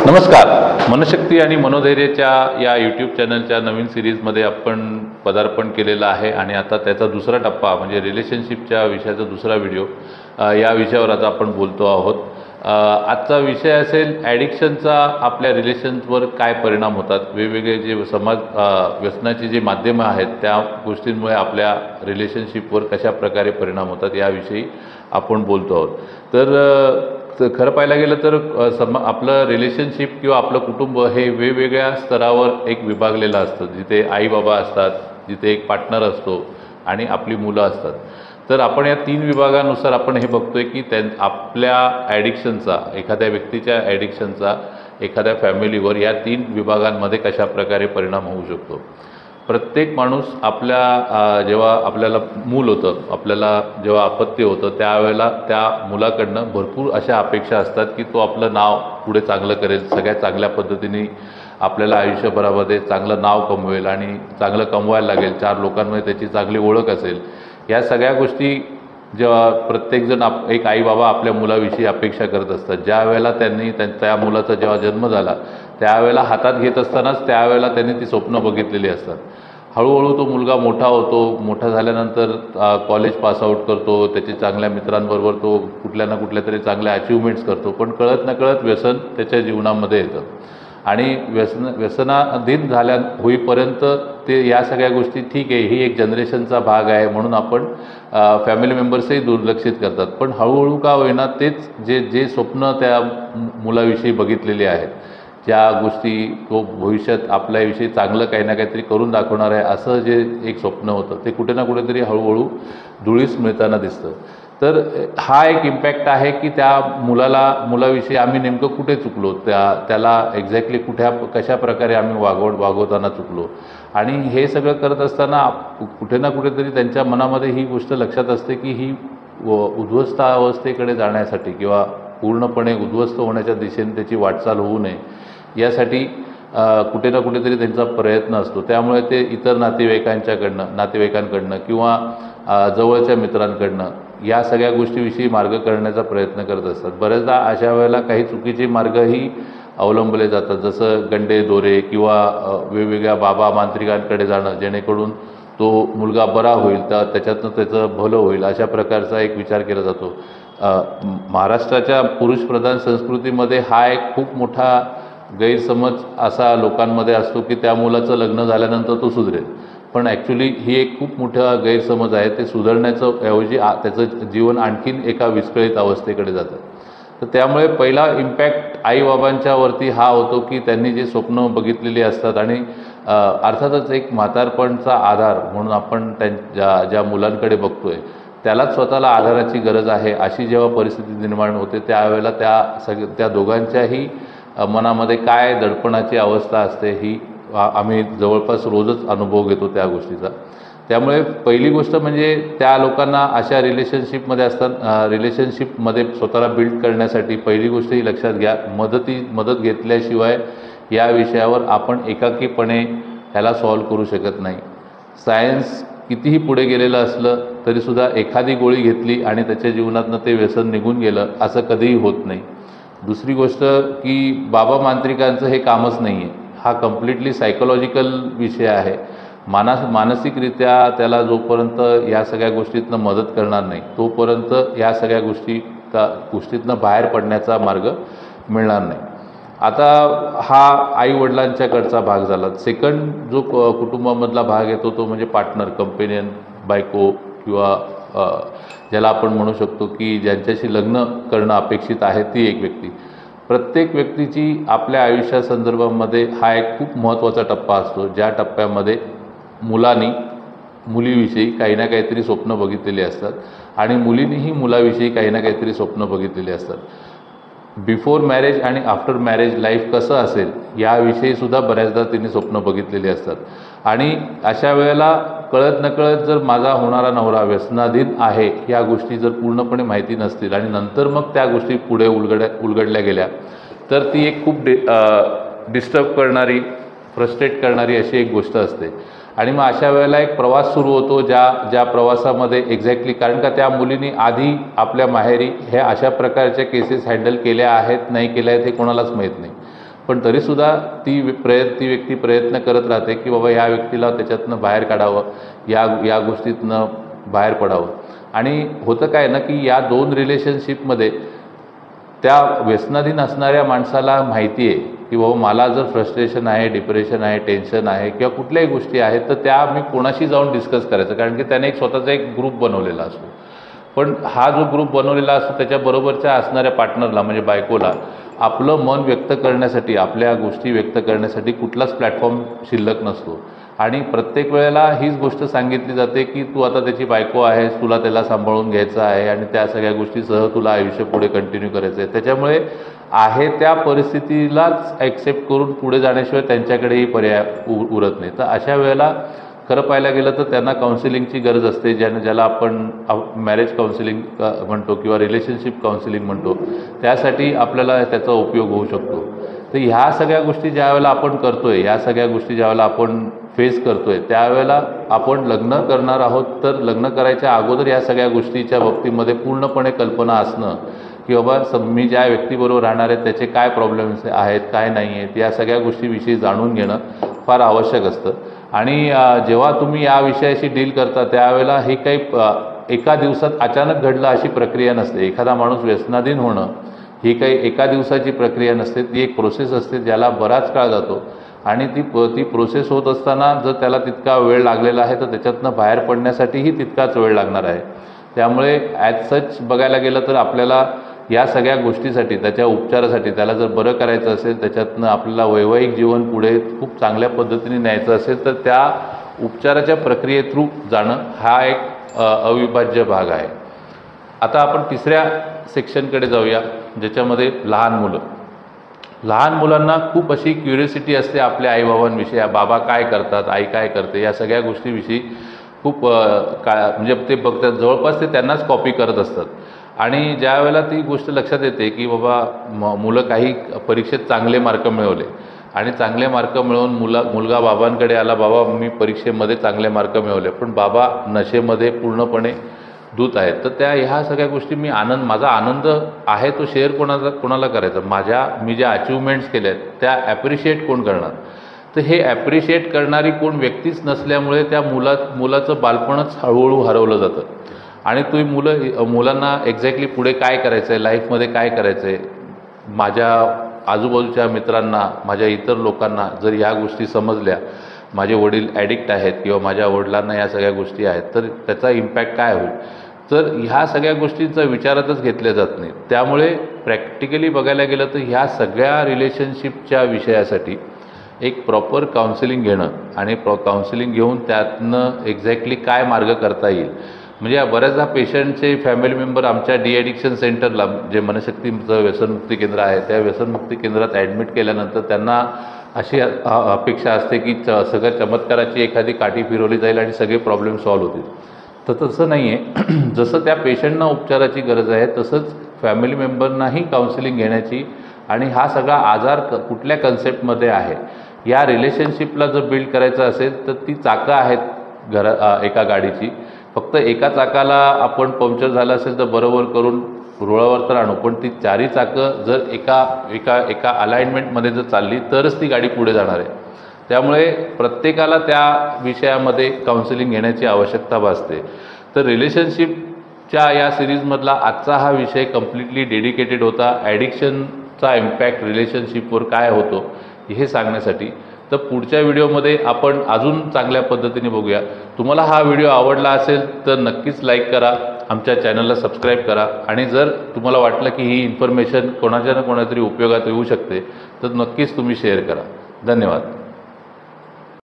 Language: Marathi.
नमस्कार. मनशक्ती आणि मनोधैर्याच्या या यूट्यूब चॅनलच्या नवीन सिरीजमध्ये आपण पदार्पण केलेलं आहे आणि आता त्याचा दुसरा टप्पा म्हणजे रिलेशनशिपच्या विषयाचा दुसरा व्हिडिओ या विषयावर आता आपण बोलतो आहोत. आजचा विषय असेल ॲडिक्शनचा आपल्या रिलेशन्सवर काय परिणाम होतात. वेगवेगळे जे समाज व्यसनाची जी माध्यमं आहेत त्या गोष्टींमुळे आपल्या रिलेशनशिपवर कशा प्रकारे परिणाम होतात याविषयी आपण बोलतो आहोत. तर खरं पाहायला गेलं तर आपलं रिलेशनशिप किंवा आपलं कुटुंब हे वेगवेगळ्या स्तरावर एक विभागलेलं असतं. जिथे आई बाबा असतात, जिथे एक पार्टनर असतो आणि आपली मुलं असतात. तर आपण या तीन विभागानुसार आपण हे बघतोय की आपल्या ॲडिक्शनचा, एखाद्या व्यक्तीच्या ॲडिक्शनचा एखाद्या फॅमिलीवर या तीन विभागांमध्ये कशा प्रकारे परिणाम होऊ शकतो. प्रत्येक माणूस जेव्हा आपल्याला मूल होतं, आपल्याला जेव्हा अपत्य होतं त्यावेळेला त्या मुलाकडनं भरपूर अशा अपेक्षा असतात की तो आपलं नाव पुढे चांगलं करेल, सगळ्यात चांगल्या पद्धतीने आपल्याला आयुष्यभरामध्ये चांगलं नाव कमवेल आणि चांगलं कमवायला लागेल, 4 लोकांमध्ये त्याची चांगली ओळख असेल. या सगळ्या गोष्टी जेव्हा प्रत्येकजण एक आई बाबा आपल्या मुलाविषयी अपेक्षा करत असतात. ज्या वेळेला त्यांनी त्या मुलाचा जेव्हा जन्म झाला त्यावेळेला हातात घेत असतानाच त्यावेळेला त्यांनी ती स्वप्न बघितलेली असतात. हळूहळू तो मुलगा मोठा होतो. मोठा झाल्यानंतर कॉलेज पासआउट करतो, त्याचे चांगल्या मित्रांबरोबर तो कुठल्या ना कुठल्या तरी चांगल्या अचिव्हमेंट्स करतो. पण कळत नकळत व्यसन त्याच्या जीवनामध्ये येतं आणि व्यसनाधीन होईपर्यंत ते या सगळ्या गोष्टी ठीक आहे, ही एक जनरेशनचा भाग आहे म्हणून आपण फॅमिली मेंबर्सही दुर्लक्षित करतात. पण हळूहळू का होईना तेच जे स्वप्न त्या मुलाविषयी बघितलेली आहेत, ज्या गोष्टी तो भविष्यात आपल्याविषयी चांगलं काही ना काहीतरी करून दाखवणार आहे असं जे एक स्वप्न होतं ते कुठे ना कुठेतरी हळूहळू धुळीस मिळताना दिसतं. तर हा एक इम्पॅक्ट आहे की त्या मुलाविषयी आम्ही नेमकं कुठे चुकलो, त्याला एक्झॅक्टली कशा प्रकारे आम्ही वागवताना चुकलो. आणि हे सगळं करत असताना कुठे ना कुठेतरी त्यांच्या मनामध्ये ही गोष्ट लक्षात असते की ही उद्ध्वस्त अवस्थेकडे जाण्यासाठी किंवा पूर्णपणे उद्ध्वस्त होण्याच्या दिशेने त्याची वाटचाल होऊ नये यासाठी कुठे ना कुठेतरी त्यांचा प्रयत्न असतो. त्यामुळे ते इतर नातेवाईकांकडनं किंवा जवळच्या मित्रांकडनं या सगळ्या गोष्टीविषयी मार्ग करण्याचा प्रयत्न करत असतात. बऱ्याचदा अशा वेळेला काही चुकीचे मार्गही अवलंबले जातात, जसं गंडे दोरे किंवा वेगवेगळ्या बाबा मांत्रिकांकडे जाणं, जेणेकरून तो मुलगा बरा होईल, तर त्याच्यातनं त्याचं भलं होईल अशा प्रकारचा एक विचार केला जातो. महाराष्ट्राच्या पुरुषप्रधान संस्कृतीमध्ये हा एक खूप मोठा गैरसमज असा लोकांमध्ये असतो की त्या मुलाचं लग्न झाल्यानंतर तो सुधरेल. पण ॲक्च्युली ही एक खूप मोठा गैरसमज आहे. ते सुधारण्याचं ऐवजी त्याचं जीवन आणखीन एका विस्कळीत अवस्थेकडे जातं. तर त्यामुळे पहिला इम्पॅक्ट आईबाबांच्यावरती हा होतो की त्यांनी जे स्वप्न बघितलेली असतात आणि अर्थातच एक म्हातारपणचा आधार म्हणून आपण ज्या मुलांकडे बघतोय त्यालाच स्वतःला आधाराची गरज आहे अशी जेव्हा परिस्थिती निर्माण होते त्यावेळेला त्या दोघांच्याही मनामध्ये काय दडपणाची अवस्था असते ही आम्ही जवळपास रोजच अनुभव घेतो त्या गोष्टीचा. त्यामुळे पहिली गोष्ट म्हणजे त्या लोकांना अशा रिलेशनशिपमध्ये स्वतःला बिल्ड करण्यासाठी पहिली गोष्ट ही लक्षात घ्या, मदत घेतल्याशिवाय या विषयावर आपण एकाकीपणे ह्याला सॉल्व करू शकत नाही. सायन्स कितीही पुढे गेलेलं असलं तरीसुद्धा एखादी गोळी घेतली आणि त्याच्या जीवनातनं ते व्यसन निघून गेलं असं कधीही होत नाही. दुसरी गोष्ट की बाबा मांत्रिकांचं हे कामच नाही आहे. हा कम्प्लिटली सायकोलॉजिकल विषय आहे. मानसिकरित्या त्याला जोपर्यंत या सगळ्या गोष्टीतनं मदत करणार नाही तोपर्यंत या सगळ्या गोष्टीतनं बाहेर पडण्याचा मार्ग मिळणार नाही. आता हा आईवडिलांच्याकडचा भाग झाला. सेकंड जो कुटुंबामधला भाग येतो तो म्हणजे पार्टनर, कंपेनियन, बायको किंवा ज्याला आपण म्हणू शकतो की ज्यांच्याशी लग्न करणं अपेक्षित आहे ती एक व्यक्ती. प्रत्येक व्यक्तीची आपल्या आयुष्यासंदर्भामध्ये हा एक खूप महत्त्वाचा टप्पा असतो, ज्या टप्प्यामध्ये मुलीविषयी काही ना काहीतरी स्वप्न बघितलेली असतात आणि मुलींनीही मुलाविषयी काही ना काहीतरी स्वप्न बघितलेली असतात. बिफोर मॅरेज आणि आफ्टर मॅरेज लाईफ कसं असेल याविषयीसुद्धा बऱ्याचदा तिने स्वप्न बघितलेली असतात. आणि अशा वेळेला कळत नकळत जर माझा होणारा नवरा व्यसनाधीन आहे या गोष्टी जर पूर्णपणे माहिती नसतील आणि नंतर मग त्या गोष्टी पुढे उलगडल्या गेल्या तर ती एक खूप डिस्टर्ब करणारी, फ्रस्ट्रेट करणारी अशी एक गोष्ट असते. आणि मग अशा वेळेला एक प्रवास सुरू होतो ज्या प्रवासामध्ये एक्झॅक्टली, कारण का त्या मुलींनी आधी आपल्या माहेरी ह्या अशा प्रकारच्या केसेस हँडल केल्या आहेत नाही केल्या आहेत हे कोणालाच माहीत नाही. पण तरीसुद्धा ती व्यक्ती प्रयत्न करत राहते की बाबा या व्यक्तीला त्याच्यातनं बाहेर काढावं, या गोष्टीतनं बाहेर पडावं. आणि होतं काय ना की या 2 रिलेशनशिपमध्ये त्या व्यसनाधीन असणाऱ्या माणसाला माहिती आहे की बाबा मला जर फ्रस्ट्रेशन आहे, डिप्रेशन आहे, टेन्शन आहे किंवा कुठल्याही गोष्टी आहेत तर त्या मी कोणाशी जाऊन डिस्कस करायचं, कारण की त्याने स्वतःचा एक ग्रुप बनवलेला असतो. पण हा जो ग्रुप बनवलेला असतो त्याच्याबरोबरच्या असणाऱ्या पार्टनरला म्हणजे बायकोला आपलं मन व्यक्त करण्यासाठी, आपल्या गोष्टी व्यक्त करण्यासाठी कुठलाच प्लॅटफॉर्म शिल्लक नसतो. आणि प्रत्येक वेळेला हीच गोष्ट सांगितली जाते की तू आता त्याची बायको आहेस, तुला त्याला सांभाळून घ्यायचं आहे आणि त्या सगळ्या गोष्टीसह तुला आयुष्य पुढे कंटिन्यू करायचं आहे. त्याच्यामुळे आहे त्या परिस्थितीलाच ॲक्सेप्ट करून पुढे जाण्याशिवाय त्यांच्याकडेही पर्याय उरत नाही. तर अशा वेळेला खरं पाहायला गेलं तर त्यांना काउन्सिलिंगची गरज असते, ज्याला आपण मॅरेज काउन्सिलिंग म्हणतो किंवा रिलेशनशिप काउन्सिलिंग म्हणतो. त्यासाठी आपल्याला त्याचा उपयोग होऊ शकतो. तर ह्या सगळ्या गोष्टी ज्यावेळेला आपण करतोय, या सगळ्या गोष्टी ज्यावेळेला आपण फेस करतोय, त्यावेळेला आपण लग्न करणार आहोत तर लग्न करायच्या अगोदर या सगळ्या गोष्टीच्या बाबतीमध्ये पूर्णपणे कल्पना असणं की बाबा मी ज्या व्यक्तीबरोबर राहणार आहे त्याचे काय प्रॉब्लेम्स आहेत, काय नाही आहेत, या सगळ्या गोष्टीविषयी जाणून घेणं फार आवश्यक असतं. आणि जेव्हा तुम्ही या विषयाशी डील करता त्यावेळेला हे काही एका दिवसात अचानक घडलं अशी प्रक्रिया नसते. एखादा माणूस व्यसनाधीन होणं ही काही एका दिवसाची प्रक्रिया नसते, ती एक प्रोसेस असते ज्याला बराच काळ जातो. आणि ती प्रोसेस होत असताना जर त्याला तितका वेळ लागलेला आहे तर त्याच्यातनं बाहेर पडण्यासाठीही तितकाच वेळ लागणार आहे. त्यामुळे ॲज सच बघायला गेलं तर आपल्याला या सगळ्या गोष्टीसाठी, त्याच्या उपचारासाठी, त्याला जर बरं करायचं असेल, त्याच्यातनं आपल्याला वैवाहिक जीवन पुढे खूप चांगल्या पद्धतीने न्यायचं असेल तर त्या उपचाराच्या प्रक्रिये थ्रू जाणं हा एक अविभाज्य भाग आहे. आता आपण तिसऱ्या सेक्शनकडे जाऊया, ज्याच्यामध्ये लहान मुलांना खूप अशी क्युरियोसिटी असते आपल्या आईबाबांविषयी. बाबा काय करतात, आई काय करते, या सगळ्या गोष्टीविषयी खूप म्हणजे ते बघतात, जवळपास ते त्यांनाच कॉपी करत असतात. आणि ज्या वेळेला ती गोष्ट लक्षात येते की बाबा मुलं काही परीक्षेत चांगले मार्क मिळवले आणि चांगले मार्क मिळवून मुलगा बाबांकडे आला, बाबा मी परीक्षेमध्ये चांगले मार्क मिळवले, पण बाबा नशेमध्ये पूर्णपणे दूत आहेत. तर ह्या सगळ्या गोष्टी माझा आनंद आहे तो शेअर कोणाला करायचा, मी ज्या अचिव्हमेंट्स केल्या आहेत त्या ॲप्रिशिएट कोण करणार. तर हे ॲप्रिशिएट करणारी कोण व्यक्तीच नसल्यामुळे त्या मुलाचं बालपणच हळूहळू हरवलं जातं. आणि मुलांना एक्झॅक्टली पुढे काय करायचं आहे, लाईफमध्ये काय करायचं आहे, माझ्या आजूबाजूच्या मित्रांना, माझ्या इतर लोकांना जर ह्या गोष्टी समजल्या, माझे वडील ॲडिक्ट आहेत किंवा माझ्या वडिलांना या सगळ्या गोष्टी आहेत तर त्याचा इम्पॅक्ट काय होईल, तर ह्या सगळ्या गोष्टींचा विचारातच घेतल्या जात नाही. त्यामुळे प्रॅक्टिकली बघायला गेलं तर ह्या सगळ्या रिलेशनशिपच्या विषयासाठी एक प्रॉपर काउन्सिलिंग घेणं आणि काउन्सिलिंग घेऊन त्यातनं एक्झॅक्टली काय मार्ग करता येईल. म्हणजे बऱ्याचदा पेशंटचे फॅमिली मेंबर आमच्या ॲडिक्शन सेंटरला, जे मनशक्तीचं व्यसनमुक्ती केंद्र आहे, त्या व्यसनमुक्ती केंद्रात ॲडमिट केल्यानंतर त्यांना अशी अपेक्षा असते की सगळ्या चमत्काराची एखादी काठी फिरवली जाईल आणि सगळे प्रॉब्लेम सॉल्व्ह होतील. तर तसं नाही आहे. जसं त्या पेशंटना उपचाराची गरज आहे तसंच फॅमिली मेंबरनाही काउन्सिलिंग घेण्याची, आणि हा सगळा आजार कुठल्या कन्सेप्टमध्ये आहे, या रिलेशनशिपला जर बिल्ड करायचं असेल तर ती चाकं आहेत एका गाडीची. फक्त एका चाकाला आपण पंक्चर झालं असेल तर बरोबर करून रुळावर तर आणू, पण ती चारी चाकं जर एका अलाइनमेंटमध्ये जर चालली तरच ती गाडी पुढे जाणार आहे. त्यामुळे प्रत्येकाला त्या विषयामध्ये काउन्सिलिंग घेण्याची आवश्यकता भासते. तर रिलेशनशिपच्या या सिरीजमधला आजचा हा विषय कम्प्लिटली डेडिकेटेड होता ॲडिक्शनचा इम्पॅक्ट रिलेशनशिपवर काय होतो हे सांगण्यासाठी. तर पुढच्या व्हिडिओमध्ये आपण अजून चांगल्या पद्धतीने बघूया. तुम्हाला हा व्हिडिओ आवडला असेल तर नक्कीच लाईक करा, आमच्या चॅनलला सबस्क्राईब करा, आणि जर तुम्हाला वाटलं की ही इन्फॉर्मेशन कोणाच्या ना कोणातरी उपयोगात येऊ शकते तर नक्कीच तुम्ही शेअर करा. धन्यवाद.